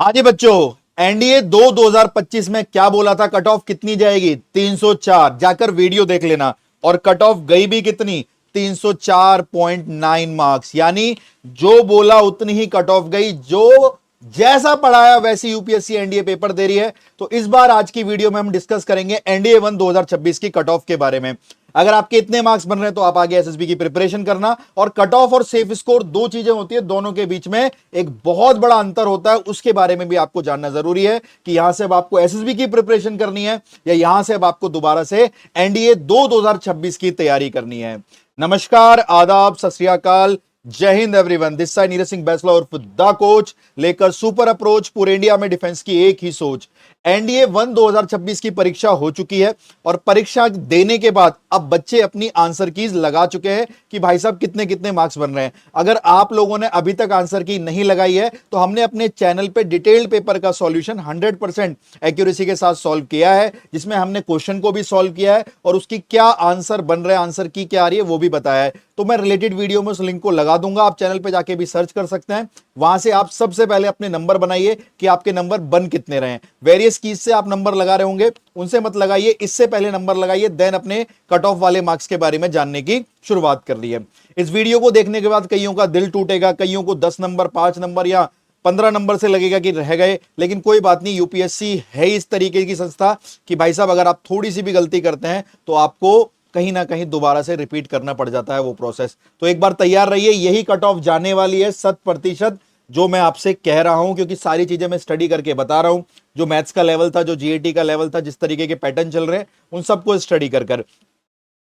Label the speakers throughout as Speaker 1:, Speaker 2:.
Speaker 1: हाँ जी बच्चों, एनडीए 2025 में क्या बोला था? कट ऑफ कितनी जाएगी? 304। जाकर वीडियो देख लेना। और कट ऑफ गई भी कितनी? 304.9 मार्क्स। यानी जो बोला उतनी ही कट ऑफ गई। जो जैसा पढ़ाया वैसी यूपीएससी एनडीए पेपर दे रही है। तो इस बार आज की वीडियो में हम डिस्कस करेंगे एनडीए 1 2026 की कट ऑफ के बारे में। अगर आपके इतने मार्क्स बन रहे हैं तो आप आगे एसएसबी की प्रिपरेशन करना। और कट ऑफ और सेफ स्कोर दो चीजें होती है, दोनों के बीच में एक बहुत बड़ा अंतर होता है। उसके बारे में भी आपको जानना जरूरी है कि यहां से अब आपको एसएसबी की प्रिपरेशन करनी है या यहां से अब आपको दोबारा से एनडीए 2 2026 की तैयारी करनी है। नमस्कार, आदाब, सत श्री अकाल, जय Hind everyone. This side Neeraj Singh Bainsla उर्फ द कोच, लेकर सुपर अप्रोच। पूरे इंडिया में डिफेंस की एक ही सोच। एनडीए 1 2026 की परीक्षा हो चुकी है और परीक्षा देने के बाद अब बच्चे अपनी आंसर कीज लगा चुके हैं कि भाई साहब कितने कितने मार्क्स बन रहे हैं। अगर आप लोगों ने अभी तक आंसर की नहीं लगाई है तो हमने अपने चैनल पे डिटेल्ड पेपर का सॉल्यूशन 100% एक्यूरेसी के साथ सॉल्व किया है, जिसमें हमने क्वेश्चन को भी सॉल्व किया है और उसकी क्या आंसर बन रहे हैं, आंसर की क्या आ रही है वो भी बताया है। तो मैं रिलेटेड वीडियो में उस लिंक को लगा दूंगा, आप चैनल पे जाके भी सर्च कर सकते हैं। वहां से आप सबसे पहले अपने नंबर बनाइए कि आपके नंबर बन कितने रहे हैं। वेरियस कीज से आप नंबर लगा रहे होंगे, उनसे मत लगाइए, इससे पहले नंबर लगाइए, देन अपने कट ऑफ वाले मार्क्स के बारे में जानने की शुरुआत कर ली है। इस वीडियो को देखने के बाद कईयों का दिल टूटेगा, कईयों को 10 नंबर, 5 नंबर या 15 नंबर से लगेगा कि रह गए, लेकिन कोई बात नहीं। यूपीएससी है इस तरीके की संस्था कि भाई साहब अगर आप थोड़ी सी भी गलती करते हैं तो आपको कहीं ना कहीं दोबारा से रिपीट करना पड़ जाता है वो प्रोसेस। तो एक बार तैयार रहिए, यही कट ऑफ जाने वाली है 100%, जो मैं आपसे कह रहा हूं, क्योंकि सारी चीजें मैं स्टडी करके बता रहा हूं। जो मैथ्स का लेवल था, जो जीएटी का लेवल था, जिस तरीके के पैटर्न चल रहे हैं, उन सबको स्टडी कर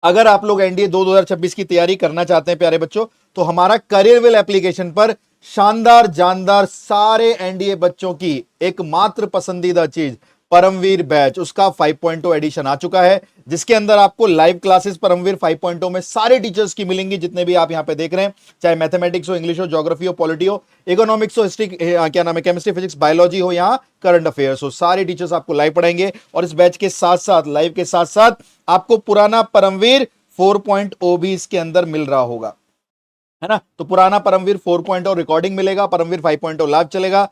Speaker 1: अगर आप लोग एनडीए 2 2026 की तैयारी करना चाहते हैं प्यारे बच्चों, तो हमारा करियर विल एप्लीकेशन पर शानदार जानदार सारे एनडीए बच्चों की एकमात्र पसंदीदा चीज परमवीर बैच, उसका 5.0 एडिशन आ चुका है, जिसके अंदर आपको लाइव क्लासेस परमवीर 5.0 में सारे टीचर्स की मिलेंगी, जितने भी आप यहां पे देख रहे हैं, चाहे मैथमेटिक्स हो, इंग्लिश हो, ज्योग्राफी हो, पॉलिटी हो, इकोनॉमिक्स हो, हिस्ट्री, क्या नाम है, केमिस्ट्री, फिजिक्स, बायोलॉजी हो, यहां करंट अफेयर्स हो, सारे टीचर्स आपको लाइव पढ़ाएंगे। और इस बैच के साथ साथ, लाइव के साथ साथ, आपको पुराना परमवीर 4.0 भी इसके अंदर मिल रहा होगा, है ना। तो पुराना परमवीर 4.0 रिकॉर्डिंग मिलेगा, परमवीर 5.0 लाइव चलेगा।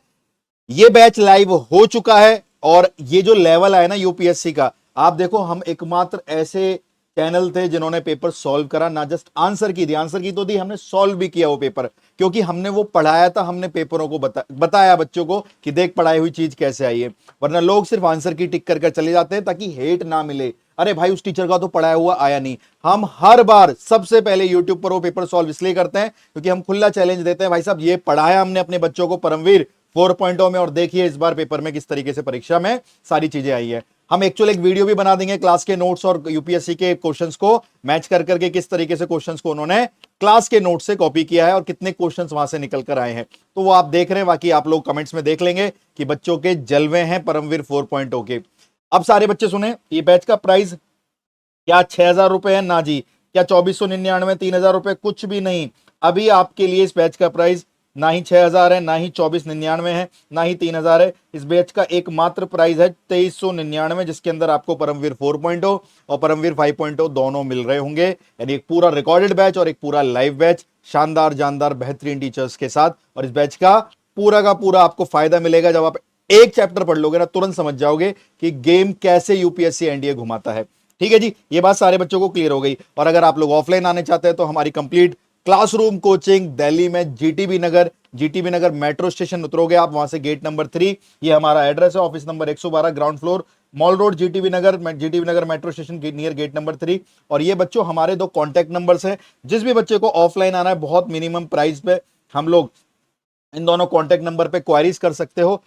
Speaker 1: ये बैच लाइव हो चुका है और ये जो लेवल है ना यूपीएससी का, आप देखो, हम एकमात्र ऐसे चैनल थे जिन्होंने पेपर सॉल्व करा, ना जस्ट आंसर की दी, आंसर की तो दी, हमने सॉल्व भी किया वो पेपर, क्योंकि हमने वो पढ़ाया था, हमने पेपरों को बताया बच्चों को कि देख पढ़ाई हुई चीज कैसे आई है। वरना लोग सिर्फ आंसर की टिक कर चले जाते हैं ताकि हेट ना मिले, अरे भाई उस टीचर का तो पढ़ाया हुआ आया नहीं। हम हर बार सबसे पहले यूट्यूब पर वो पेपर सॉल्व इसलिए करते हैं क्योंकि हम खुला चैलेंज देते हैं, भाई साहब ये पढ़ाया हमने अपने बच्चों को परमवीर 4.0 में, और देखिए इस बार पेपर में किस तरीके से परीक्षा में सारी चीजें आई है। हम एक्चुअली एक वीडियो भी बना देंगे क्लास के नोट्स और यूपीएससी के क्वेश्चंस को मैच कर करके, किस तरीके से क्वेश्चंस को उन्होंने क्लास के नोट से कॉपी किया है और कितने क्वेश्चंस वहां से निकल कर आए हैं, तो वो आप देख रहे हैं। बाकी आप लोग कमेंट्स में देख लेंगे कि बच्चों के जलवे हैं परमवीर 4.0 के। अब सारे बच्चे सुने, ये बैच का प्राइस क्या 6,000 रुपए है? ना जी। क्या 2499, 3,000 रुपए? कुछ भी नहीं। अभी आपके लिए इस बैच का प्राइस ना ही 6,000 है, ना ही 2499 है, ना ही 3,000 है। इस बैच का एकमात्र प्राइस है 2399, जिसके अंदर आपको परमवीर 4.0 और परमवीर 5.0 दोनों मिल रहे होंगे। यानी एक पूरा रिकॉर्डेड बैच और एक पूरा लाइव बैच, शानदार जानदार बेहतरीन टीचर्स के साथ। और इस बैच का पूरा आपको फायदा मिलेगा। जब आप एक चैप्टर पढ़ लोगे ना, तुरंत समझ जाओगे कि गेम कैसे यूपीएससी एनडीए घुमाता है। ठीक है जी, ये बात सारे बच्चों को क्लियर हो गई। और अगर आप लोग ऑफलाइन आने चाहते हैं तो हमारी कंप्लीट क्लासरूम कोचिंग दिल्ली में जीटीबी नगर मेट्रो स्टेशन उतरोगे आप, वहां से गेट नंबर 3, ये हमारा एड्रेस है, office number 112, ground floor, mall road, GTB Nagar metro station near gate number 3। और ये बच्चों हमारे 2 कॉन्टैक्ट नंबर्स हैं। जिस भी बच्चे को ऑफलाइन आना है, बहुत मिनिमम प्राइस पे हम लोग इन दोनों कॉन्टैक्ट नंबर पे क्वारीज कर सकते हो।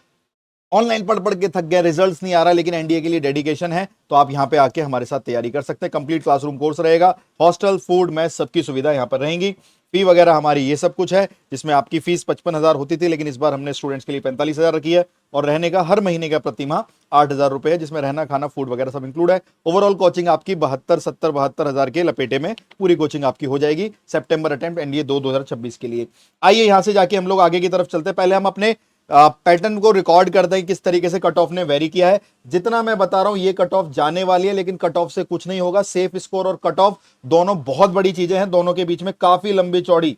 Speaker 1: ऑनलाइन पढ़ के थक गए, रिजल्ट्स नहीं आ रहा, लेकिन एनडीए के लिए डेडिकेशन है, तो आप यहां पे आके हमारे साथ तैयारी कर सकते हैं। कंप्लीट क्लासरूम कोर्स रहेगा, हॉस्टल, फूड, मैस, सबकी सुविधा यहां पर रहेंगी। फी वगैरह हमारी ये सब कुछ है, जिसमें आपकी फीस 55,000 होती थी, लेकिन इस बार हमने स्टूडेंट्स के लिए 45,000 रखी है। और रहने का हर महीने का प्रतिमाह 8,000 रुपए है, जिसमें रहना, खाना, फूड वगैरह सब इंक्लूड है। ओवरऑल कोचिंग आपकी 72-70-72,000 के लपेटे में पूरी कोचिंग आपकी हो जाएगी सितंबर अटेम्प्ट एनडीए 2 2026 के लिए। आइए यहां से जाके हम लोग आगे की तरफ चलते हैं। पहले हम अपने पैटर्न को रिकॉर्ड करते हैं, किस तरीके से कट ऑफ ने वेरी किया है। जितना मैं बता रहा हूं ये कट ऑफ जाने वाली है, लेकिन कट ऑफ से कुछ नहीं होगा। सेफ स्कोर और कट ऑफ दोनों बहुत बड़ी चीजें हैं, दोनों के बीच में काफी लंबी चौड़ी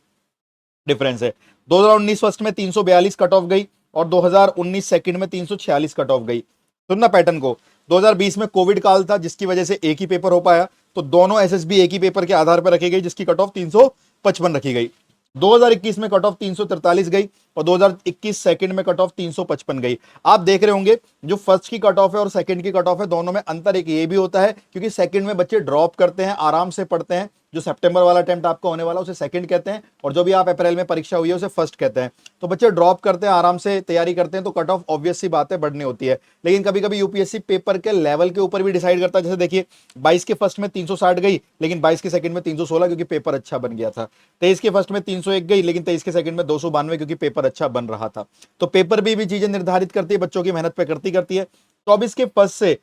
Speaker 1: डिफरेंस है। 2019 फर्स्ट में 342 कट ऑफ गई, और 2019 सेकंड में 346 कट ऑफ गई। सुनना पैटर्न को, 2020 में कोविड काल था जिसकी वजह से एक ही पेपर हो पाया, तो दोनों एसएसबी एक ही पेपर के आधार पर रखी गई जिसकी कट ऑफ 355 रखी गई। 2021 में कट ऑफ 343 गई और 2021 सेकंड में कट ऑफ 355 गई। आप देख रहे होंगे जो फर्स्ट की कट ऑफ है और सेकंड की कट ऑफ है दोनों में अंतर एक ये भी होता है क्योंकि सेकंड में बच्चे ड्रॉप करते हैं, आराम से पढ़ते हैं। जो सितंबर वाला अटेम्प्ट आपका होने वाला उसे सेकंड कहते हैं और जो भी आप अप्रैल में परीक्षा हुई है उसे फर्स्ट कहते हैं। तो बच्चे ड्रॉप करते हैं, आराम से तैयारी करते हैं, तो कट ऑफ ऑब्वियस सी बात है बढ़नी होती है। लेकिन कभी कभी यूपीएससी पेपर के लेवल के ऊपर भी डिसाइड करता है। जैसे देखिए 22 के फर्स्ट में 360 गई लेकिन 22 के सेकंड में 316 क्योंकि पेपर अच्छा बन गया था। 23 के फर्स्ट में 301 गई लेकिन 23 के सेकंड में 292 क्योंकि पेपर अच्छा बन रहा था। तो पेपर भी चीजें निर्धारित करती है, बच्चों की मेहनत पे करती है। 24 के फर्स्ट से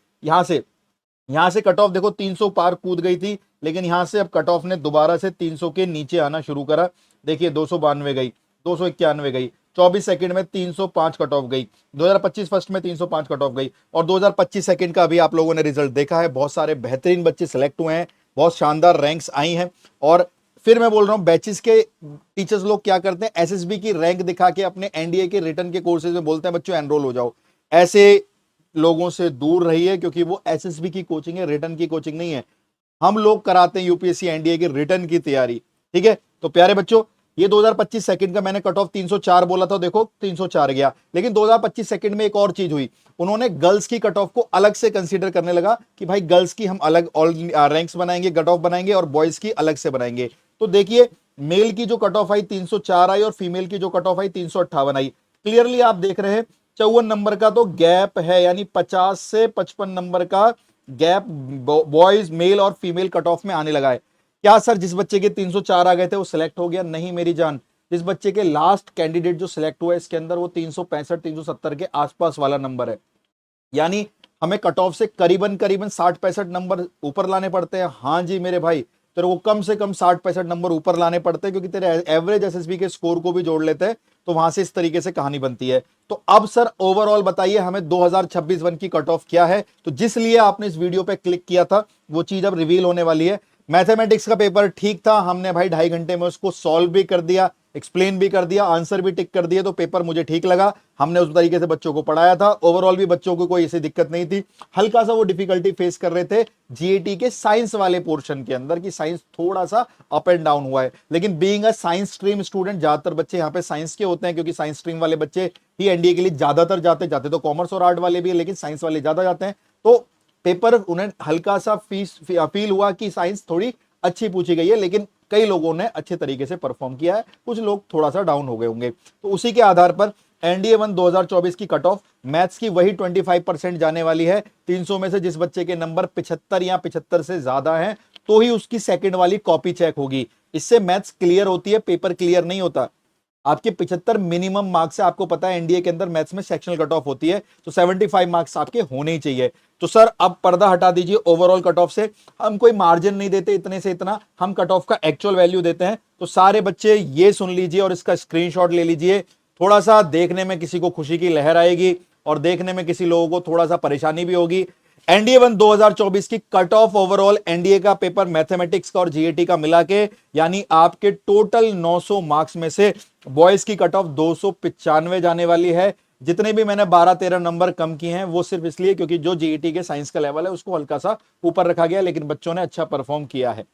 Speaker 1: यहां से कट ऑफ देखो 300 पार कूद गई थी, लेकिन यहां से अब कट ऑफ ने दोबारा से 300 के नीचे आना शुरू करा। देखिए 292 गई, 291 गई, 24 सेकंड में 305 कट ऑफ गई, 2025 फर्स्ट में 305 कट ऑफ गई और 2025 सेकंड का अभी आप लोगों ने रिजल्ट देखा है। बहुत सारे बेहतरीन बच्चे सिलेक्ट हुए हैं, बहुत शानदार रैंक्स आई हैं। और फिर मैं बोल रहा हूं बैचेस के टीचर्स लोग क्या करते हैं, एसएसबी की रैंक दिखा के अपने एनडीए के रिटर्न के कोर्सेज में बोलते हैं बच्चों एनरोल हो जाओ। ऐसे लोगों से दूर रहिए क्योंकि वो एसएसबी की कोचिंग है, रिटर्न की कोचिंग नहीं है। हम लोग कराते हैं यूपीएससी एनडीए की रिटर्न की तैयारी, ठीक है। तो प्यारे बच्चों ये 2025 सेकंड का मैंने कट ऑफ 304 बोला था, देखो 304 गया। लेकिन 2025 सेकंड में एक और चीज हुई, उन्होंने गर्ल्स की कट ऑफ को अलग से कंसीडर करने लगा कि भाई गर्ल्स की हम अलग ऑल रैंक्स बनाएंगे, कट ऑफ बनाएंगे और बॉयज की अलग से बनाएंगे। तो देखिए मेल की जो कट ऑफ आई 304 आई और फीमेल की जो कट ऑफ आई 358 आई। क्लियरली आप देख रहे हैं 54 नंबर का तो गैप है, यानी 50 से 55 नंबर का गैप बॉयज मेल और फीमेल कट ऑफ में आने लगा है। क्या सर जिस बच्चे के 304 आ गए थे वो सिलेक्ट हो गया? नहीं मेरी जान, जिस बच्चे के लास्ट कैंडिडेट जो सिलेक्ट हुआ है इसके अंदर वो 365 370 के आसपास वाला नंबर है। यानी हमें कट ऑफ से करीबन 60-65 नंबर ऊपर लाने पड़ते हैं। हाँ जी मेरे भाई, तेरे को कम से कम 60-65 नंबर ऊपर लाने पड़ते हैं क्योंकि तेरे एवरेज एसएसबी के स्कोर को भी जोड़ लेते हैं, तो वहां से इस तरीके से कहानी बनती है। तो अब सर ओवरऑल बताइए हमें 2026 वन की कट ऑफ क्या है। तो जिस लिए आपने इस वीडियो पे क्लिक किया था वो चीज अब रिवील होने वाली है। मैथमेटिक्स का पेपर ठीक था, हमने भाई 2.5 घंटे में उसको सॉल्व भी कर दिया, एक्सप्लेन भी कर दिया, आंसर भी टिक कर दिए, तो पेपर मुझे ठीक लगा। हमने उस तरीके से बच्चों को पढ़ाया था, ओवरऑल भी बच्चों को कोई ऐसी दिक्कत नहीं थी। हल्का सा वो डिफिकल्टी फेस कर रहे थे जीएटी के साइंस वाले पोर्शन के अंदर, कि साइंस थोड़ा सा अप एंड डाउन हुआ है। लेकिन being a science stream student, ज्यादातर बच्चे यहाँ पे साइंस के होते हैं क्योंकि साइंस स्ट्रीम वाले बच्चे ही एनडीए के लिए ज्यादातर जाते तो कॉमर्स और आर्ट वाले भी है लेकिन साइंस वाले ज्यादा जाते हैं। तो पेपर उन्हें हल्का सा फील हुआ कि साइंस थोड़ी अच्छी पूछी गई है, लेकिन कई लोगों ने अच्छे तरीके से परफॉर्म किया है, कुछ लोग थोड़ा सा डाउन हो गए होंगे। तो उसी के आधार पर एनडीए 1 2024 की कट ऑफ मैथ्स की वही 25% जाने वाली है। 300 में से जिस बच्चे के नंबर 75 या 75 से ज्यादा हैं तो ही उसकी सेकंड वाली कॉपी चेक होगी। इससे मैथ्स क्लियर होती है, पेपर क्लियर नहीं होता। आपके 75 मिनिमम मार्क्स है, आपको पता है एनडीए के अंदर मैथ्स में सेक्शनल कट ऑफ होती है, तो 75 मार्क्स आपके होने ही चाहिए। तो सर अब पर्दा हटा दीजिए ओवरऑल कट ऑफ से, हम कोई मार्जिन नहीं देते इतने से इतना, हम कट ऑफ का एक्चुअल वैल्यू देते हैं। तो सारे बच्चे ये सुन लीजिए और इसका स्क्रीनशॉट ले लीजिए। थोड़ा सा देखने में किसी को खुशी की लहर आएगी और देखने में किसी लोगों को थोड़ा सा परेशानी भी होगी। एनडीए 1 2024 की कट ऑफ ओवरऑल एनडीए का पेपर मैथमेटिक्स का और जीएटी का मिला के, यानी आपके टोटल 900 मार्क्स में से बॉयज की कट ऑफ 295 जाने वाली है। जितने भी मैंने 12-13 नंबर कम किए हैं वो सिर्फ इसलिए क्योंकि जो जीईटी के साइंस का लेवल है उसको हल्का सा ऊपर रखा गया, लेकिन बच्चों ने अच्छा परफॉर्म किया है।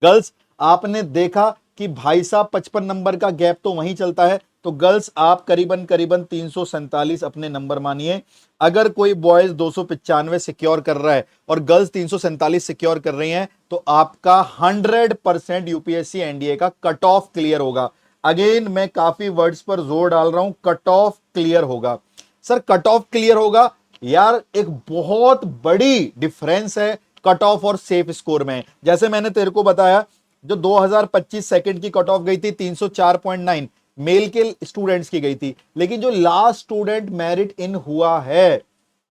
Speaker 1: गर्ल्स आपने देखा कि भाई साहब 55 नंबर का गैप तो वहीं चलता है, तो गर्ल्स आप करीबन 347 अपने नंबर मानिए। अगर कोई बॉयज 295 सिक्योर कर रहा है और गर्ल्स 347 सिक्योर कर रही हैं तो आपका 100% यूपीएससी एनडीए का कट ऑफ क्लियर होगा। अगेन मैं काफी वर्ड्स पर जोर डाल रहा हूं, कट ऑफ क्लियर होगा। सर कट ऑफ क्लियर होगा यार, एक बहुत बड़ी डिफरेंस है कट ऑफ और सेफ स्कोर में। जैसे मैंने तेरे को बताया जो 2025 सेकंड की कट ऑफ गई थी 304.9 मेल के स्टूडेंट्स की गई थी, लेकिन जो लास्ट स्टूडेंट मेरिट इन हुआ है,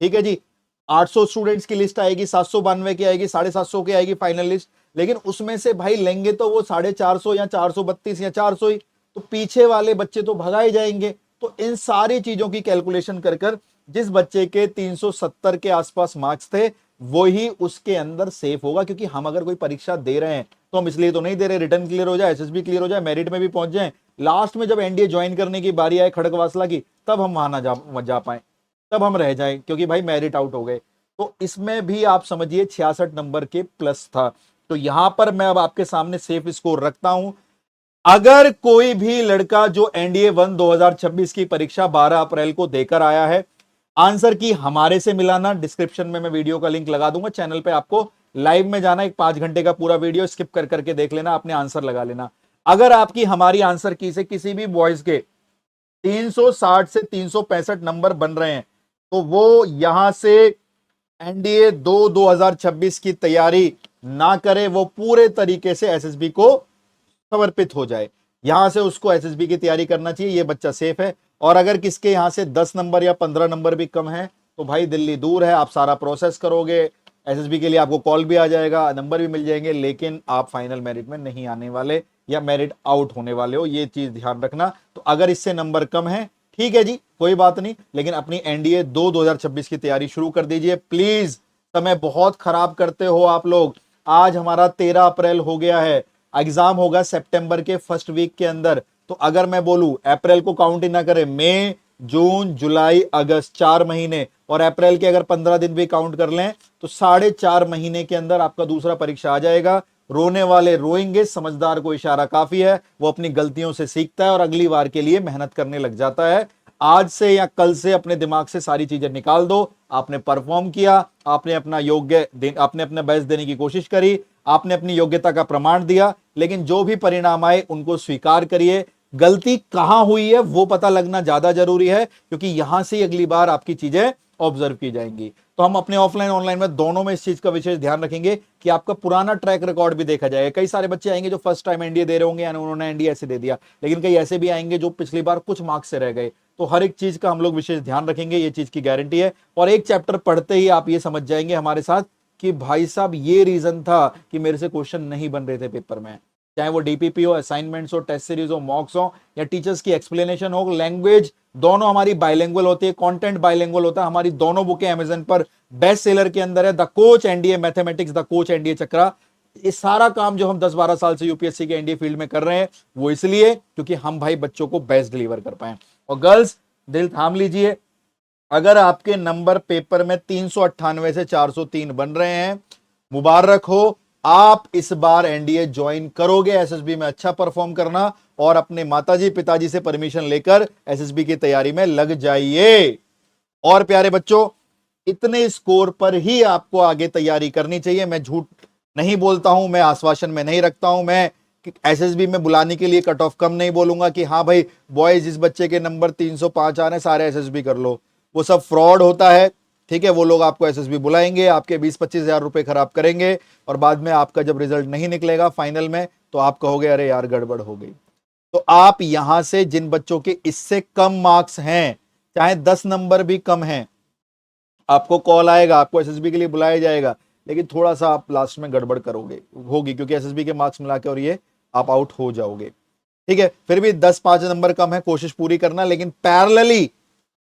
Speaker 1: ठीक है जी, 800 स्टूडेंट्स की लिस्ट आएगी, 792 की आएगी, 750 की आएगी फाइनल लिस्ट, लेकिन उसमें से भाई लेंगे तो वो 450 या 432 या 400 ही, तो पीछे वाले बच्चे तो भगाए जाएंगे। तो इन सारी चीजों की कैलकुलेशन कर जिस बच्चे के 370 के आसपास मार्क्स थे वही उसके अंदर सेफ होगा, क्योंकि हम अगर कोई परीक्षा दे रहे हैं तो हम इसलिए तो नहीं दे रहे रिटर्न क्लियर हो जाए, एसएसबी क्लियर हो जाए, मेरिट में भी पहुंच जाए। लास्ट में जब एनडीए ज्वाइन करने की बारी आए खड़गवासला की, तब हम वहां ना जा पाए, तब हम रह जाएं, क्योंकि भाई मेरिट आउट हो गए। तो इसमें भी आप समझिए 66 नंबर के प्लस था। तो यहां पर मैं अब आपके सामने सेफ स्कोर रखता हूं। अगर कोई भी लड़का जो एनडीए 1 2026 की परीक्षा 12 अप्रैल को देकर आया है, आंसर की हमारे से मिलाना, डिस्क्रिप्शन में मैं वीडियो का लिंक लगा दूंगा, चैनल पे आपको लाइव में जाना, एक 5 घंटे का पूरा वीडियो स्किप कर करके देख लेना, अपने आंसर लगा लेना। अगर आपकी हमारी आंसर की से किसी भी बॉयज के 360 से 365 नंबर बन रहे हैं, तो वो यहां से एनडीए 2026 की तैयारी ना करे, वो पूरे तरीके से एसएसबी को समर्पित हो जाए। यहां से उसको एसएसबी की तैयारी करना चाहिए, ये बच्चा सेफ है। और अगर किसके यहां से 10 नंबर या 15 नंबर भी कम है, तो भाई दिल्ली दूर है, आप सारा प्रोसेस करोगे, एसएसबी के लिए आपको कॉल भी आ जाएगा, नंबर भी मिल जाएंगे, लेकिन आप फाइनल मेरिट में नहीं आने वाले या मेरिट आउट होने वाले हो, ये चीज ध्यान रखना। तो अगर इससे नंबर कम है, ठीक है जी, कोई बात नहीं, लेकिन अपनी एनडीए 2026 की तैयारी शुरू कर दीजिए प्लीज। समय बहुत खराब करते हो आप लोग। आज हमारा 13 अप्रैल हो गया है, एग्जाम होगा सितंबर के फर्स्ट वीक के अंदर। तो अगर मैं बोलूं अप्रैल को काउंट ही ना करें, मई जून जुलाई अगस्त 4 महीने, और अप्रैल के अगर 15 दिन भी काउंट कर लें, तो 4.5 महीने के अंदर आपका दूसरा परीक्षा आ जाएगा। रोने वाले रोएंगे, समझदार को इशारा काफी है, वो अपनी गलतियों से सीखता है और अगली बार के लिए मेहनत करने लग जाता है। आज से या कल से अपने दिमाग से सारी चीजें निकाल दो। आपने परफॉर्म किया, आपने अपना आपने अपना बेस्ट देने की कोशिश करी, आपने अपनी योग्यता का प्रमाण दिया, लेकिन जो भी परिणाम आए उनको स्वीकार करिए। गलती कहां हुई है वो पता लगना ज्यादा जरूरी है, क्योंकि यहां से अगली बार आपकी चीजें ऑब्जर्व की जाएंगी। तो हम अपने ऑफलाइन ऑनलाइन में दोनों में इस चीज का विशेष ध्यान रखेंगे कि आपका पुराना ट्रैक रिकॉर्ड भी देखा जाएगा। कई सारे बच्चे आएंगे जो फर्स्ट टाइम एनडीए दे रहे होंगे, यानी उन्होंने एनडीए ऐसे दे दिया, लेकिन कई ऐसे भी आएंगे जो पिछली बार कुछ मार्क्स से रह गए। तो हर एक चीज का हम लोग विशेष ध्यान रखेंगे, ये चीज की गारंटी है। और एक चैप्टर पढ़ते ही आप ये समझ जाएंगे हमारे साथ कि भाई साहब ये रीजन था कि मेरे से क्वेश्चन नहीं बन रहे थे पेपर में, चाहे वो डीपीपी हो, असाइनमेंट्स हो, टेस्ट सीरीज हो, मॉक्स हो, या टीचर्स की एक्सप्लेनेशन हो, लैंग्वेज दोनों हमारी बाइलिंगुअल होती है, कंटेंट बाइलिंगुअल होता है। हमारी दोनों बुकें अमेजन पर बेस्ट सेलर के अंदर है, the coach NDA mathematics, the coach NDA Chakra. ये सारा काम जो हम 10-12 साल से यूपीएससी के एनडीए फील्ड में कर रहे हैं, वो इसलिए क्योंकि हम भाई बच्चों को बेस्ट डिलीवर कर पाए। और गर्ल्स, दिल थाम लीजिए, अगर आपके नंबर पेपर में 398 से 403 बन रहे हैं, मुबारक हो, आप इस बार एनडीए ज्वाइन करोगे। एसएसबी में अच्छा परफॉर्म करना और अपने माताजी पिताजी से परमिशन लेकर एसएसबी की तैयारी में लग जाइए। और प्यारे बच्चों, इतने स्कोर पर ही आपको आगे तैयारी करनी चाहिए। मैं झूठ नहीं बोलता हूं, मैं आश्वासन में नहीं रखता हूं। मैं एसएसबी में बुलाने के लिए कट ऑफ कम नहीं बोलूंगा कि हाँ भाई बॉयज इस बच्चे के नंबर 305 आ रहे हैं, सारे एसएसबी कर लो। वो सब फ्रॉड होता है, ठीक है। वो लोग आपको एसएसबी बुलाएंगे, आपके 20-25 हजार रुपए खराब करेंगे, और बाद में आपका जब रिजल्ट नहीं निकलेगा फाइनल में, तो आप कहोगे अरे यार गड़बड़ हो गई। तो आप यहां से जिन बच्चों के इससे कम मार्क्स हैं, चाहे 10 नंबर भी कम हैं, आपको कॉल आएगा, आपको एसएसबी के लिए बुलाया जाएगा, लेकिन थोड़ा सा आप लास्ट में गड़बड़ करोगे होगी, क्योंकि एसएसबी के मार्क्स मिला के और ये आप आउट हो जाओगे, ठीक है। फिर भी 10-5 नंबर कम है, कोशिश पूरी करना, लेकिन पैरेलली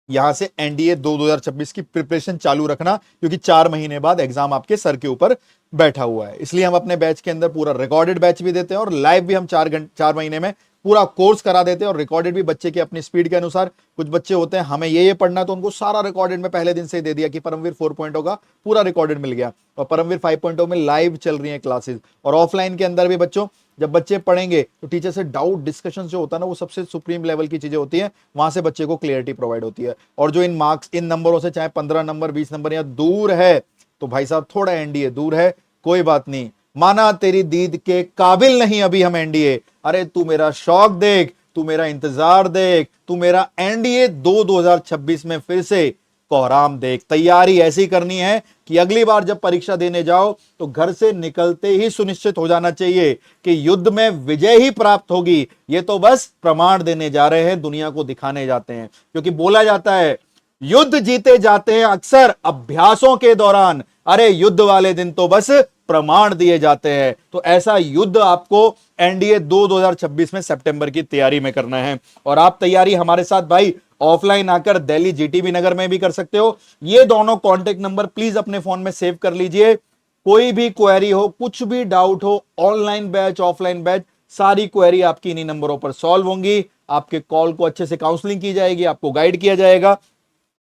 Speaker 1: यहां से एनडीए 2026 की प्रिपरेशन चालू रखना, क्योंकि 4 महीने बाद एग्जाम आपके सर के ऊपर बैठा हुआ है। इसलिए हम अपने बैच के अंदर पूरा रिकॉर्डेड बैच भी देते हैं, और लाइव भी हम 4 महीने में पूरा कोर्स करा देते हैं, और रिकॉर्डेड भी बच्चे की अपनी स्पीड के अनुसार। कुछ बच्चे होते हैं हमें ये पढ़ना, तो उनको सारा रिकॉर्डेड में पहले दिन से ही दे दिया कि परमवीर 4.0 का पूरा रिकॉर्डेड मिल गया, और परमवीर 5.0 में लाइव चल रही है क्लासेस। और ऑफलाइन के अंदर भी बच्चों, जब बच्चे पढ़ेंगे तो टीचर से डाउट डिस्कशन जो होता है ना, वो सबसे सुप्रीम लेवल की चीजें होती है, वहां से बच्चे को क्लियरिटी प्रोवाइड होती है। और जो इन मार्क्स, इन नंबरों से चाहे 15 नंबर 20 नंबर या दूर है, तो भाई साहब थोड़ा एनडीए दूर है, कोई बात नहीं, माना तेरी दीद के काबिल नहीं अभी हम एनडीए, अरे तू मेरा शौक देख, तू मेरा इंतजार देख, तू मेरा एनडीए 2026 में फिर से कोहराम देख। तैयारी ऐसी करनी है कि अगली बार जब परीक्षा देने जाओ, तो घर से निकलते ही सुनिश्चित हो जाना चाहिए कि युद्ध में विजय ही प्राप्त होगी। ये तो बस प्रमाण देने जा रहे हैं, दुनिया को दिखाने जाते हैं, क्योंकि बोला जाता है युद्ध जीते जाते हैं अक्सर अभ्यासों के दौरान, अरे युद्ध वाले दिन तो बस प्रमाण दिए जाते हैं। तो ऐसा युद्ध आपको एनडीए 2026 में सितंबर की तैयारी में करना है। और आप तैयारी हमारे साथ भाई ऑफलाइन आकर दिल्ली जीटीबी नगर में भी कर सकते हो। ये दोनों कांटेक्ट नंबर प्लीज अपने फोन में सेव कर लीजिए। कोई भी क्वेरी हो, कुछ भी डाउट हो, ऑनलाइन बैच ऑफलाइन बैच, सारी क्वेरी आपकी इन्हीं नंबरों पर सॉल्व होंगी। आपके कॉल को अच्छे से काउंसलिंग की जाएगी, आपको गाइड किया जाएगा।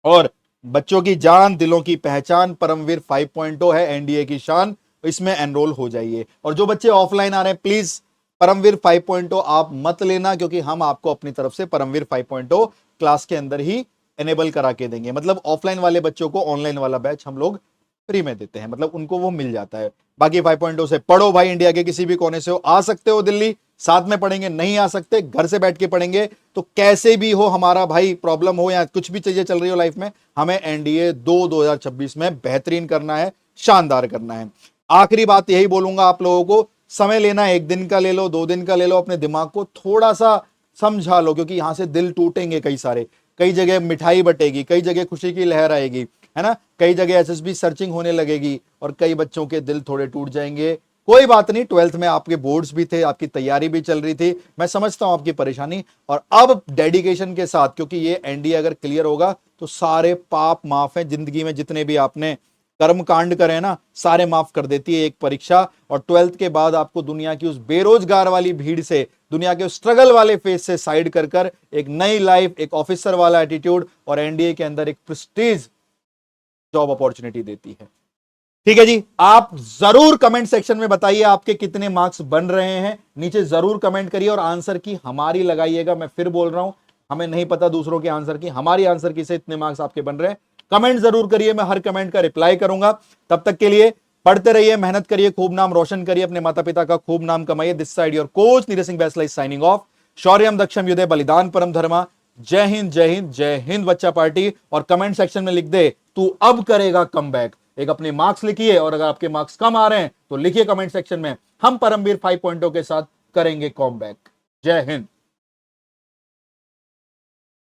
Speaker 1: और बच्चों की जान, दिलों की पहचान, परमवीर 5.0 है एनडीए की शान, इसमें एनरोल हो जाइए। और जो बच्चे ऑफलाइन आ रहे हैं, प्लीज परमवीर 5.0 आप मत लेना, क्योंकि हम आपको अपनी तरफ से परमवीर 5.0 क्लास के अंदर ही एनेबल करा के देंगे। मतलब ऑफलाइन वाले बच्चों को ऑनलाइन वाला बैच हम लोग फ्री में देते हैं, मतलब उनको वो मिल जाता है। बाकी 5.0 से पढ़ो भाई, इंडिया के किसी भी कोने से हो, आ सकते हो दिल्ली, साथ में पढ़ेंगे, नहीं आ सकते घर से बैठ के पढ़ेंगे। तो कैसे भी हो हमारा भाई प्रॉब्लम हो या कुछ भी चीजें चल रही हो लाइफ में, हमें एनडीए 2026 में बेहतरीन करना है, शानदार करना है। आखिरी बात यही बोलूंगा आप लोगों को, समय लेना, 1 दिन का ले लो, 2 दिन का ले लो, अपने दिमाग को थोड़ा सा समझा लो, क्योंकि यहां से दिल टूटेंगे कई सारे, कई जगह मिठाई बटेगी, कई जगह खुशी की लहर आएगी, है ना, कई जगह एसएसबी सर्चिंग होने लगेगी और कई बच्चों के दिल थोड़े टूट जाएंगे। कोई बात नहीं, 12th में आपके बोर्ड्स भी थे, आपकी तैयारी भी चल रही थी, मैं समझता हूं आपकी परेशानी। और अब डेडिकेशन के साथ, क्योंकि ये एनडीए अगर क्लियर होगा तो सारे पाप माफ हैं, जिंदगी में जितने भी आपने कर्म कांड करे ना, सारे माफ कर देती है एक परीक्षा। और 12th के बाद आपको दुनिया की उस बेरोजगार वाली भीड़ से, दुनिया के स्ट्रगल वाले फेस से साइड कर कर एक नई लाइफ, एक ऑफिसर वाला एटीट्यूड और एनडीए के अंदर एक प्रेस्टीज जॉब अपॉर्चुनिटी देती है। ठीक है जी, आप जरूर कमेंट सेक्शन में बताइए आपके कितने मार्क्स बन रहे हैं, नीचे जरूर कमेंट करिए और आंसर की हमारी लगाइएगा। मैं फिर बोल रहा हूं, हमें नहीं पता दूसरों के आंसर की, हमारी आंसर की से इतने मार्क्स आपके बन रहे हैं। कमेंट जरूर करिए, मैं हर कमेंट का रिप्लाई करूंगा। तब तक के लिए पढ़ते रहिए, मेहनत करिए, खूब नाम रोशन करिए, अपने माता पिता का खूब नाम कमाइए। This side your coach Neeraj Singh Baisla is signing off. शौर्यम दक्षम युद्धे बलिदान परम धर्मा। जय हिंद, जय हिंद, जय हिंद बच्चा पार्टी। और कमेंट सेक्शन में लिख दे, तू अब करेगा कमबैक। एक अपने मार्क्स लिखिए, और अगर आपके मार्क्स कम आ रहे हैं तो लिखिए कमेंट सेक्शन में, हम परमवीर 5.0 के साथ करेंगे कमबैक। जय हिंद।